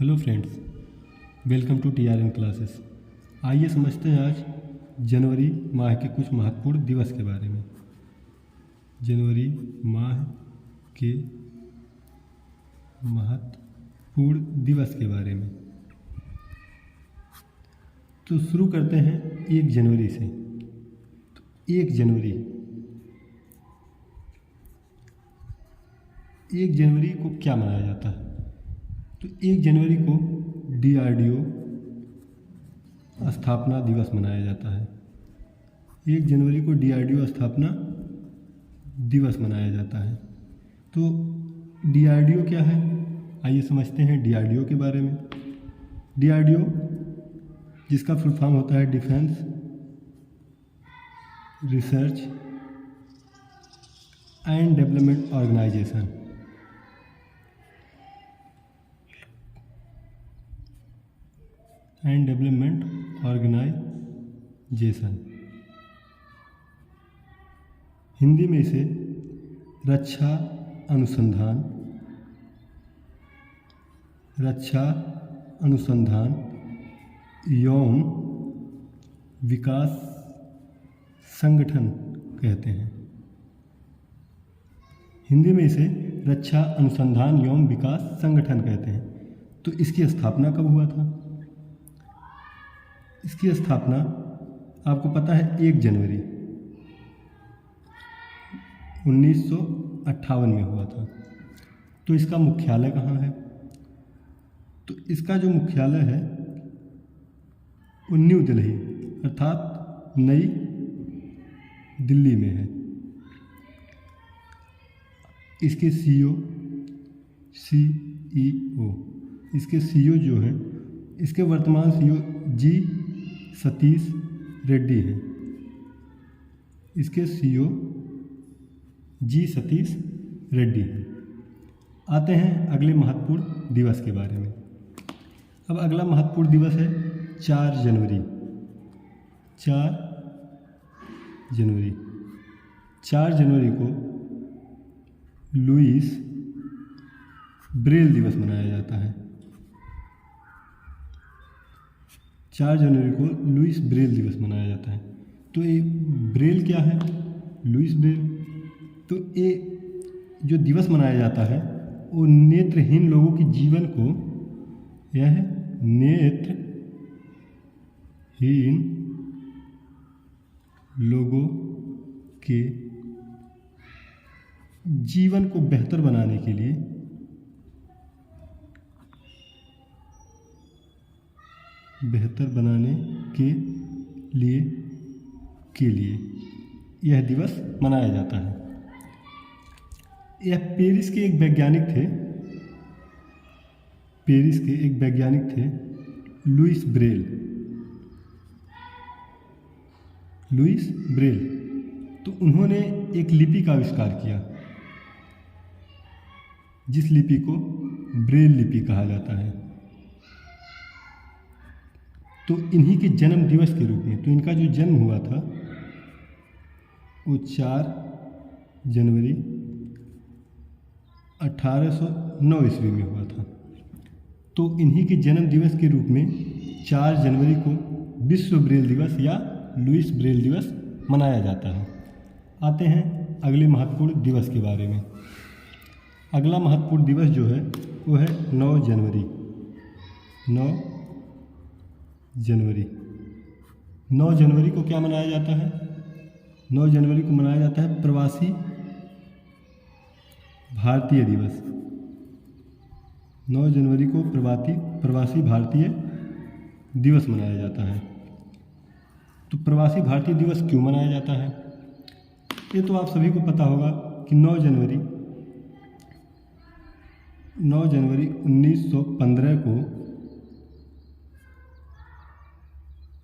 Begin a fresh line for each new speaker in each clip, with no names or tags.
Hello friends, welcome to TRN classes. आइए समझते हैं आज जनवरी माह के कुछ महत्वपूर्ण दिवस के बारे में। जनवरी माह के महत्वपूर्ण दिवस के बारे में तो शुरू करते हैं 1 जनवरी से। तो 1 जनवरी को क्या मनाया जाता है? तो 1 जनवरी को DRDO स्थापना दिवस मनाया जाता है। 1 जनवरी को DRDO स्थापना दिवस मनाया जाता है। तो DRDO क्या है, आइए समझते हैं DRDO के बारे में। DRDO जिसका फुल फॉर्म होता है defence research and development organisation. Hindi में इसे रक्षा अनुसंधान एवं विकास संगठन कहते हैं। हिंदी में इसे रक्षा अनुसंधान एवं विकास संगठन कहते हैं। तो इसकी स्थापना कब हुआ था? इसकी स्थापना आपको पता है 1 जनवरी 1958 में हुआ था। तो इसका मुख्यालय कहाँ है? तो इसका जो मुख्यालय है वो न्यू दिल्ली अर्थात नई दिल्ली में है। इसके CEO इसके CEO जो हैं, इसके वर्तमान CEO जी सतीश रेड्डी हैं। इसके CEO जी सतीश रेड्डी हैं। आते हैं अगले महत्वपूर्ण दिवस के बारे में। अब अगला महत्वपूर्ण दिवस है 4 जनवरी। 4 जनवरी को लुईस ब्रेल दिवस मनाया जाता है। 4 जनवरी को लुईस ब्रेल दिवस मनाया जाता है। तो ये ब्रेल क्या है? Louis Braille. तो ये जो दिवस मनाया जाता है वो नेत्रहीन लोगों के जीवन को, यह नेत्रहीन लोगों के जीवन को बेहतर बनाने के लिए यह दिवस मनाया जाता है। यह पेरिस के एक वैज्ञानिक थे लुईस ब्रेल। तो उन्होंने एक लिपि का आविष्कार किया जिस लिपि को ब्रेल लिपि कहा जाता है। तो इन्हीं के जन्म दिवस के रूप में, तो इनका जो जन्म हुआ था वो 4 जनवरी 1809 ईस्वी में हुआ था। तो इन्हीं के जन्म दिवस के रूप में 4 जनवरी को विश्व ब्रेल दिवस या लुईस ब्रेल दिवस मनाया जाता है। आते हैं अगले महत्वपूर्ण दिवस के बारे में। अगला महत्वपूर्ण दिवस जो है वो है 9 जनवरी। 9 जनवरी को क्या मनाया जाता है? 9 जनवरी को मनाया जाता है प्रवासी भारतीय दिवस। 9 जनवरी को प्रवासी भारतीय दिवस मनाया जाता है। तो प्रवासी भारतीय दिवस क्यों मनाया जाता है? ये तो आप सभी को पता होगा कि 9 जनवरी 1915 को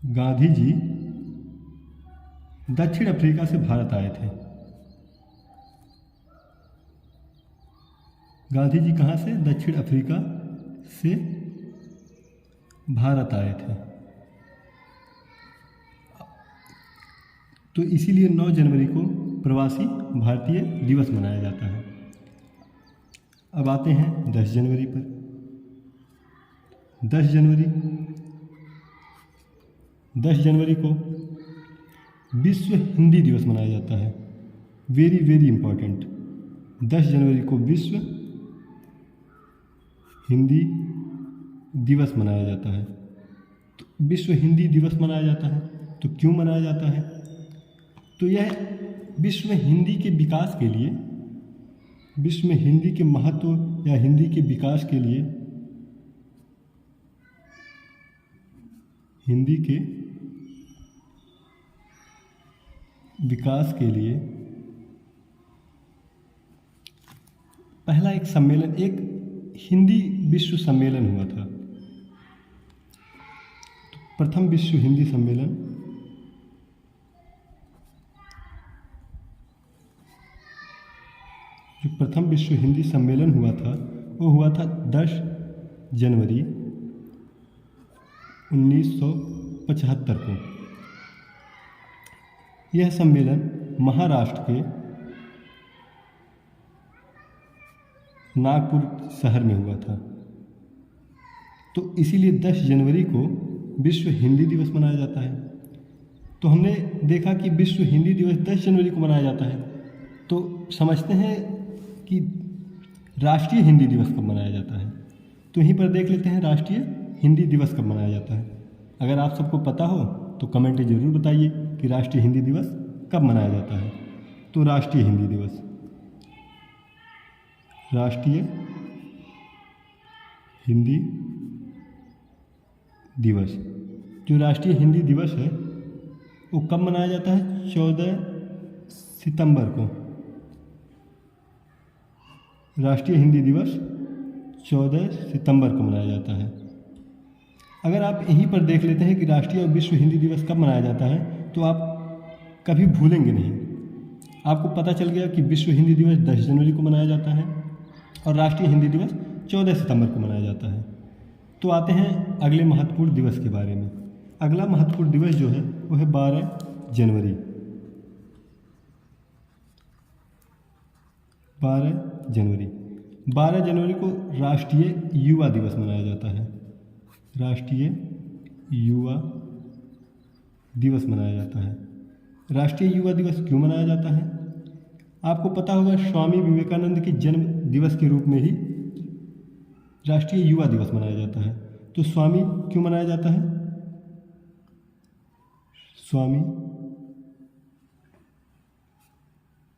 गांधी जी दक्षिण अफ्रीका से भारत आए थे। गांधी जी कहाँ से? दक्षिण अफ्रीका से भारत आए थे। तो इसीलिए 9 जनवरी को प्रवासी भारतीय दिवस मनाया जाता है। अब आते हैं 10 जनवरी पर। 10 जनवरी, 10 जनवरी को विश्व हिंदी दिवस मनाया जाता है। वेरी वेरी इम्पॉर्टेंट, 10 जनवरी को विश्व हिंदी दिवस मनाया जाता है। तो विश्व हिंदी दिवस मनाया जाता है, तो क्यों मनाया जाता है? तो यह विश्व में हिंदी के विकास के लिए, विश्व में हिंदी के महत्व या हिंदी के विकास के लिए, हिंदी के विकास के लिए पहला एक सम्मेलन, एक हिंदी विश्व सम्मेलन हुआ था। तो प्रथम विश्व हिंदी सम्मेलन जो प्रथम विश्व हिंदी सम्मेलन हुआ था वो हुआ था 10 जनवरी 1975 को। यह सम्मेलन महाराष्ट्र के नागपुर शहर में हुआ था। तो इसीलिए 10 जनवरी को विश्व हिंदी दिवस मनाया जाता है। तो हमने देखा कि विश्व हिंदी दिवस 10 जनवरी को मनाया जाता है, तो समझते हैं कि राष्ट्रीय हिंदी दिवस कब मनाया जाता है। तो यहीं पर देख लेते हैं राष्ट्रीय हिंदी दिवस कब मनाया जाता है। अगर आप सबको पता हो तो कमेंट में ज़रूर बताइए कि राष्ट्रीय हिंदी दिवस कब मनाया जाता है। तो राष्ट्रीय हिंदी दिवस, राष्ट्रीय हिंदी दिवस, जो राष्ट्रीय हिंदी दिवस है वो कब मनाया जाता है? 14 सितंबर को। राष्ट्रीय हिंदी दिवस 14 सितंबर को मनाया जाता है। अगर आप यहीं पर देख लेते हैं कि राष्ट्रीय और विश्व हिंदी दिवस कब मनाया जाता है तो आप कभी भूलेंगे नहीं। आपको पता चल गया कि विश्व हिंदी दिवस 10 जनवरी को मनाया जाता है और राष्ट्रीय हिंदी दिवस 14 सितंबर को मनाया जाता है। तो आते हैं अगले महत्वपूर्ण दिवस के बारे में। अगला महत्वपूर्ण दिवस जो है वो है 12 जनवरी। 12 जनवरी को राष्ट्रीय युवा दिवस मनाया जाता है। राष्ट्रीय युवा दिवस मनाया जाता है। राष्ट्रीय युवा दिवस क्यों मनाया जाता है? आपको पता होगा स्वामी विवेकानंद के जन्म दिवस के रूप में ही राष्ट्रीय युवा दिवस मनाया जाता है। तो स्वामी क्यों मनाया जाता है? स्वामी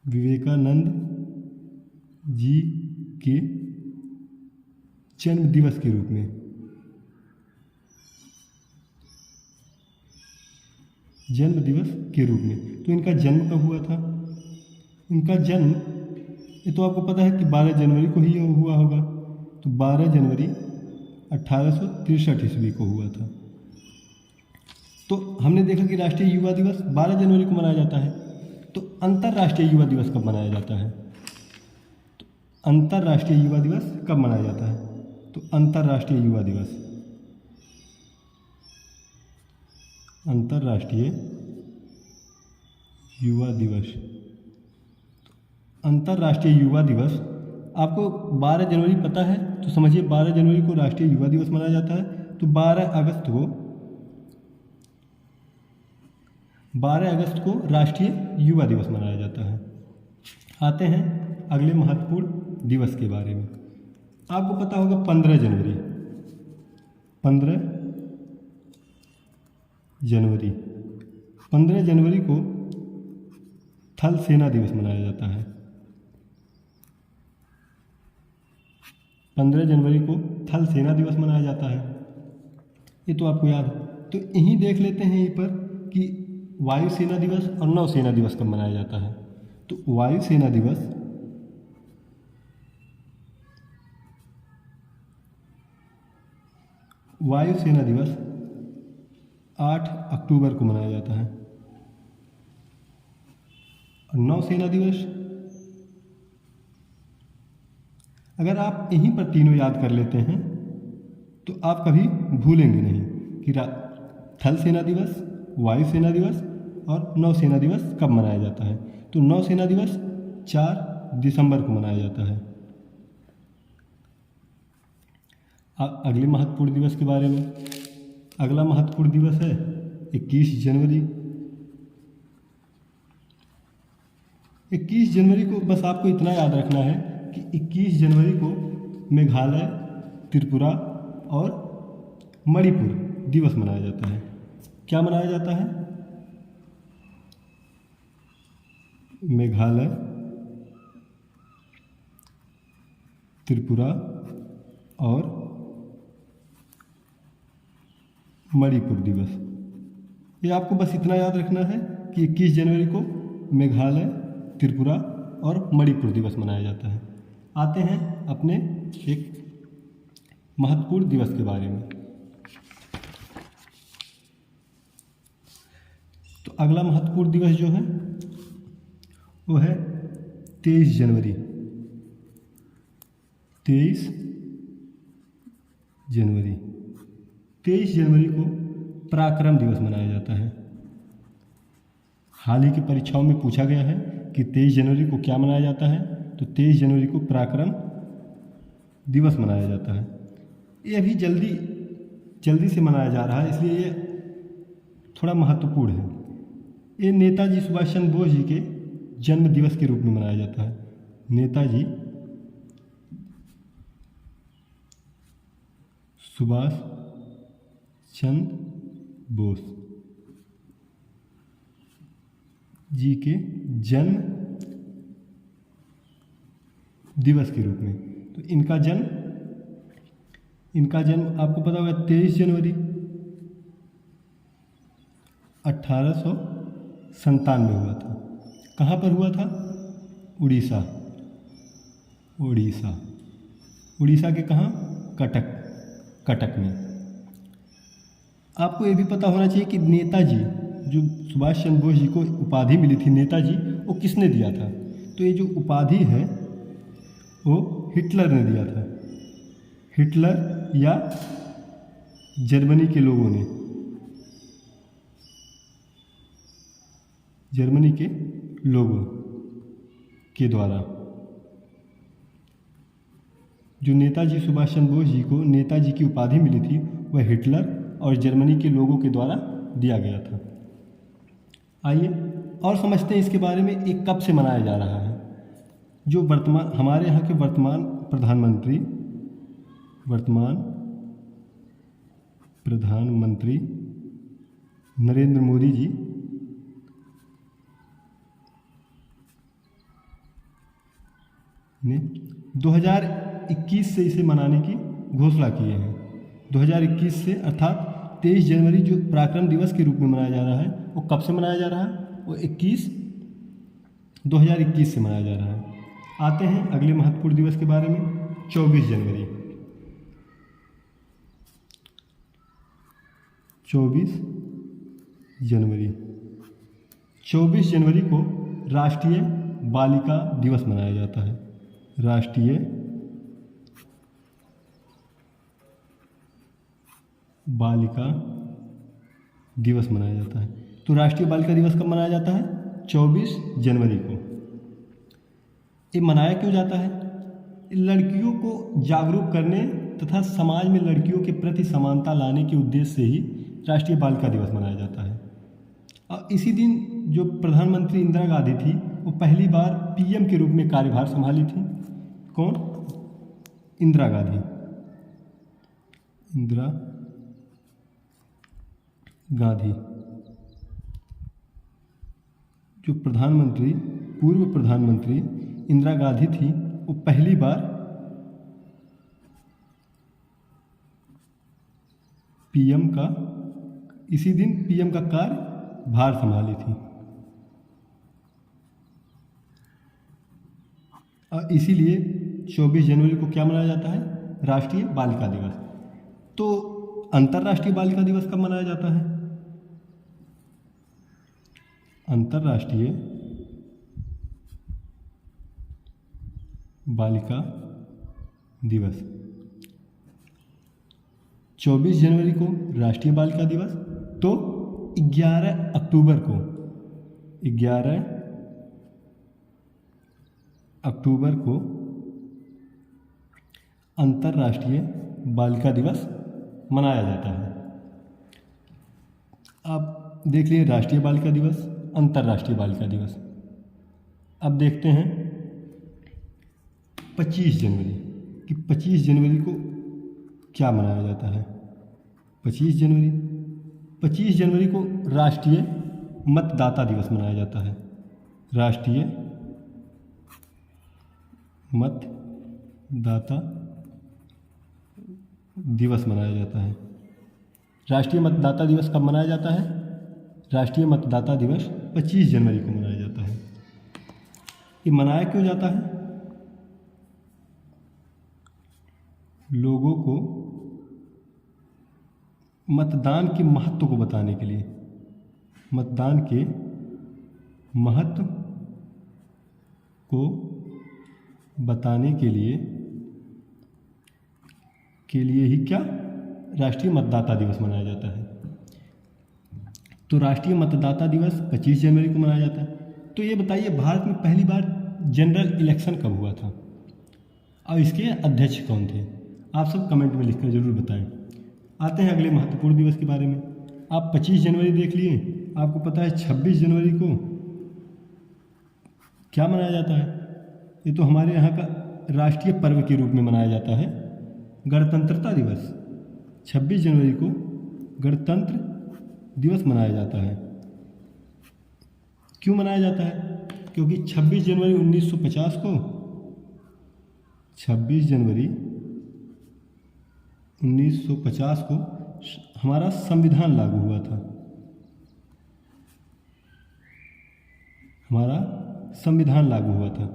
विवेकानंद जी के जन्म दिवस के रूप में, जन्म दिवस के रूप में। तो इनका जन्म कब हुआ था? इनका जन्म ये तो आपको पता है कि 12 जनवरी को ही हुआ होगा। तो 12 जनवरी 1863 ईस्वी को हुआ था। तो हमने देखा कि राष्ट्रीय युवा दिवस 12 जनवरी को मनाया जाता है। तो अंतर्राष्ट्रीय युवा दिवस कब मनाया जाता है? तो अंतर्राष्ट्रीय युवा दिवस कब मनाया जाता है? तो अंतर्राष्ट्रीय युवा दिवस, अंतर्राष्ट्रीय युवा दिवस, अंतर्राष्ट्रीय युवा दिवस आपको 12 जनवरी पता है तो समझिए 12 जनवरी को राष्ट्रीय युवा दिवस मनाया जाता है। तो 12 अगस्त को राष्ट्रीय युवा दिवस मनाया जाता है। आते हैं अगले महत्वपूर्ण दिवस के बारे में। आपको पता होगा 15 जनवरी, 15 जनवरी को थल सेना दिवस मनाया जाता है। 15 जनवरी को थल सेना दिवस मनाया जाता है। ये तो आपको याद है। तो यहीं देख लेते हैं यहीं पर कि वायुसेना दिवस और नौसेना दिवस कब मनाया जाता है। तो वायुसेना दिवस वायुसेना दिवस 8 अक्टूबर को मनाया जाता है। और नौसेना दिवस, अगर आप यहीं पर तीनों याद कर लेते हैं तो आप कभी भूलेंगे नहीं कि थल सेना दिवस, वायुसेना दिवस और नौसेना दिवस कब मनाया जाता है। तो नौसेना दिवस 4 दिसंबर को मनाया जाता है। अगले महत्वपूर्ण दिवस के बारे में। अगला महत्वपूर्ण दिवस है 21 जनवरी। 21 जनवरी को बस आपको इतना याद रखना है कि 21 जनवरी को मेघालय, त्रिपुरा और मणिपुर दिवस मनाया जाता है। क्या मनाया जाता है? मेघालय, त्रिपुरा और मणिपुर दिवस। ये आपको बस इतना याद रखना है कि 21 जनवरी को मेघालय, त्रिपुरा और मणिपुर दिवस मनाया जाता है। आते हैं अपने एक महत्वपूर्ण दिवस के बारे में। तो अगला महत्वपूर्ण दिवस जो है वो है 23 जनवरी। 23 जनवरी 23 जनवरी को पराक्रम दिवस मनाया जाता है। हाल ही की परीक्षाओं में पूछा गया है कि 23 जनवरी को क्या मनाया जाता है, तो 23 जनवरी को पराक्रम दिवस मनाया जाता है। ये अभी जल्दी से मनाया जा रहा है, इसलिए ये थोड़ा महत्वपूर्ण है। ये नेताजी सुभाष चंद्र बोस जी के जन्म दिवस के रूप में मनाया जाता है। नेताजी सुभाष चंद्र बोस जी के जन्म दिवस के रूप में। तो इनका जन्म आपको पता होगा 23 जनवरी 1897 में हुआ था। कहाँ पर हुआ था? उड़ीसा के कहाँ? कटक में। आपको ये भी पता होना चाहिए कि नेताजी, जो सुभाष चंद्र बोस जी को उपाधि मिली थी नेताजी, वो किसने दिया था? तो ये जो उपाधि है वो हिटलर ने दिया था। हिटलर या जर्मनी के लोगों ने, जर्मनी के लोगों के द्वारा जो नेताजी सुभाष चंद्र बोस जी को नेताजी की उपाधि मिली थी, वह हिटलर और जर्मनी के लोगों के द्वारा दिया गया था। आइए और समझते हैं इसके बारे में, एक कब से मनाया जा रहा है। जो हमारे यहाँ के वर्तमान प्रधानमंत्री नरेंद्र मोदी जी ने 2021 से इसे मनाने की घोषणा की है। 2021 से, अर्थात 23 जनवरी जो पराक्रम दिवस के रूप में मनाया जा रहा है, वो कब से मनाया जा रहा है? वो 2021 से मनाया जा रहा है। आते हैं अगले महत्वपूर्ण दिवस के बारे में। 24 जनवरी 24 जनवरी को राष्ट्रीय बालिका दिवस मनाया जाता है। राष्ट्रीय बालिका दिवस मनाया जाता है। तो राष्ट्रीय बालिका दिवस कब मनाया जाता है? 24 जनवरी को। ये मनाया क्यों जाता है? लड़कियों को जागरूक करने तथा समाज में लड़कियों के प्रति समानता लाने के उद्देश्य से ही राष्ट्रीय बालिका दिवस मनाया जाता है। और इसी दिन जो प्रधानमंत्री इंदिरा गांधी थी, वो पहली बार पीएम के रूप में कार्यभार संभाली थी। कौन? इंदिरा गांधी। जो पूर्व प्रधानमंत्री इंदिरा गांधी थी, वो पहली बार इसी दिन पीएम का कार्यभार संभाली थी। और इसीलिए 24 जनवरी को क्या मनाया जाता है? राष्ट्रीय बालिका दिवस। तो अंतर्राष्ट्रीय बालिका दिवस कब मनाया जाता है? अंतर्राष्ट्रीय बालिका दिवस 24 जनवरी को राष्ट्रीय बालिका दिवस, तो 11 अक्टूबर को अंतर्राष्ट्रीय बालिका दिवस मनाया जाता है। आप देख लिए राष्ट्रीय बालिका दिवस, अंतर्राष्ट्रीय बालिका दिवस। अब देखते हैं 25 जनवरी कि 25 जनवरी को क्या मनाया जाता है। 25 जनवरी को राष्ट्रीय मतदाता दिवस मनाया जाता है। राष्ट्रीय मतदाता दिवस मनाया जाता है। राष्ट्रीय मतदाता दिवस कब मनाया जाता है? राष्ट्रीय मतदाता दिवस 25 जनवरी को मनाया जाता है। ये मनाया क्यों जाता है? लोगों को मतदान के महत्व को बताने के लिए, मतदान के महत्व को बताने के लिए ही क्या राष्ट्रीय मतदाता दिवस मनाया जाता है। तो राष्ट्रीय मतदाता दिवस 25 जनवरी को मनाया जाता है। तो ये बताइए, भारत में पहली बार जनरल इलेक्शन कब हुआ था और इसके अध्यक्ष कौन थे? आप सब कमेंट में लिखकर ज़रूर बताएं। आते हैं अगले महत्वपूर्ण दिवस के बारे में। आप 25 जनवरी देख लिए, आपको पता है 26 जनवरी को क्या मनाया जाता है? ये तो हमारे यहाँ का राष्ट्रीय पर्व के रूप में मनाया जाता है, गणतंत्रता दिवस। 26 जनवरी को गणतंत्र दिवस मनाया जाता है। क्यों मनाया जाता है? क्योंकि 26 जनवरी 1950 को 26 जनवरी 1950 को हमारा संविधान लागू हुआ था। हमारा संविधान लागू हुआ था,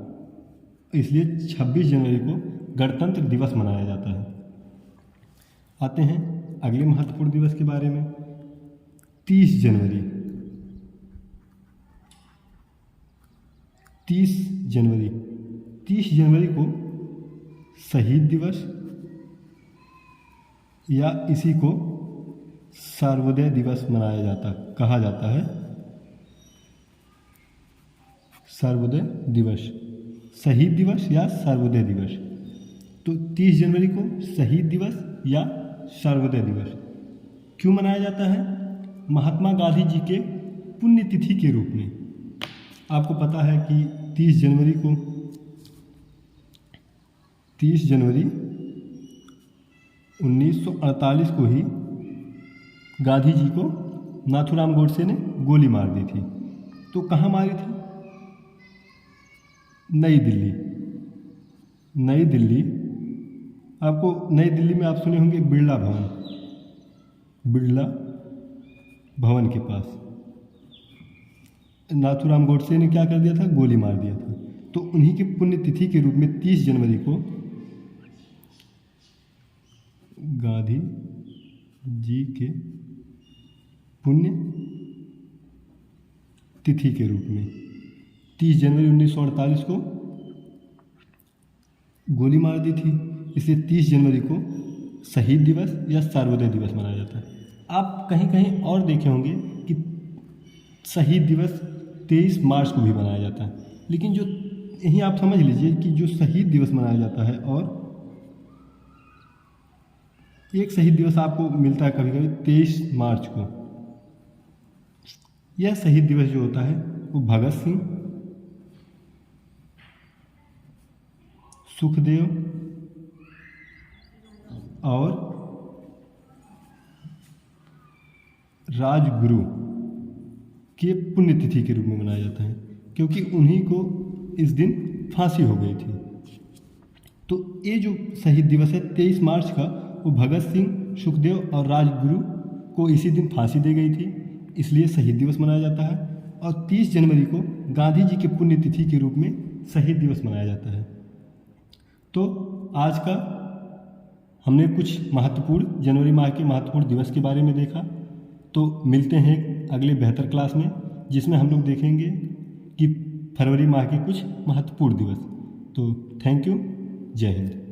इसलिए 26 जनवरी को गणतंत्र दिवस मनाया जाता है। आते हैं अगले महत्वपूर्ण दिवस के बारे में। 30 जनवरी 30 जनवरी को शहीद दिवस या इसी को सर्वोदय दिवस मनाया जाता, कहा जाता है। सर्वोदय दिवस, शहीद दिवस या सर्वोदय दिवस। तो 30 जनवरी को शहीद दिवस या सर्वोदय दिवस क्यों मनाया जाता है? महात्मा गांधी जी के पुण्यतिथि के रूप में। आपको पता है कि 30 जनवरी 1948 को ही गांधी जी को नाथूराम गोडसे ने गोली मार दी थी। तो कहाँ मारी थी? नई दिल्ली। आपको नई दिल्ली में आप सुने होंगे बिरला भवन के पास नाथूराम गोडसे ने क्या कर दिया था? गोली मार दिया था। तो उन्हीं की पुण्यतिथि के रूप में 30 जनवरी को गांधी जी के पुण्य तिथि के रूप में 30 जनवरी 1948 को गोली मार दी थी, इसलिए 30 जनवरी को शहीद दिवस या सर्वोदय दिवस मनाया जाता है। आप कहीं कहीं और देखे होंगे कि शहीद दिवस 23 मार्च को भी मनाया जाता है, लेकिन जो यहीं आप समझ लीजिए कि जो शहीद दिवस मनाया जाता है और एक शहीद दिवस आपको मिलता है कभी कभी 23 मार्च को। यह शहीद दिवस जो होता है वो भगत सिंह, सुखदेव और राजगुरु के पुण्यतिथि के रूप में मनाया जाता है, क्योंकि उन्हीं को इस दिन फांसी हो गई थी। तो ये जो शहीद दिवस है 23 मार्च का, वो भगत सिंह, सुखदेव और राजगुरु को इसी दिन फांसी दी गई थी, इसलिए शहीद दिवस मनाया जाता है। और 30 जनवरी को गांधी जी के पुण्यतिथि के रूप में शहीद दिवस मनाया जाता है। तो आज का हमने कुछ महत्वपूर्ण जनवरी माह के महत्वपूर्ण दिवस के बारे में देखा। तो मिलते हैं अगले बेहतर क्लास में, जिसमें हम लोग देखेंगे कि फरवरी माह के कुछ महत्वपूर्ण दिवस। तो थैंक यू, जय हिंद।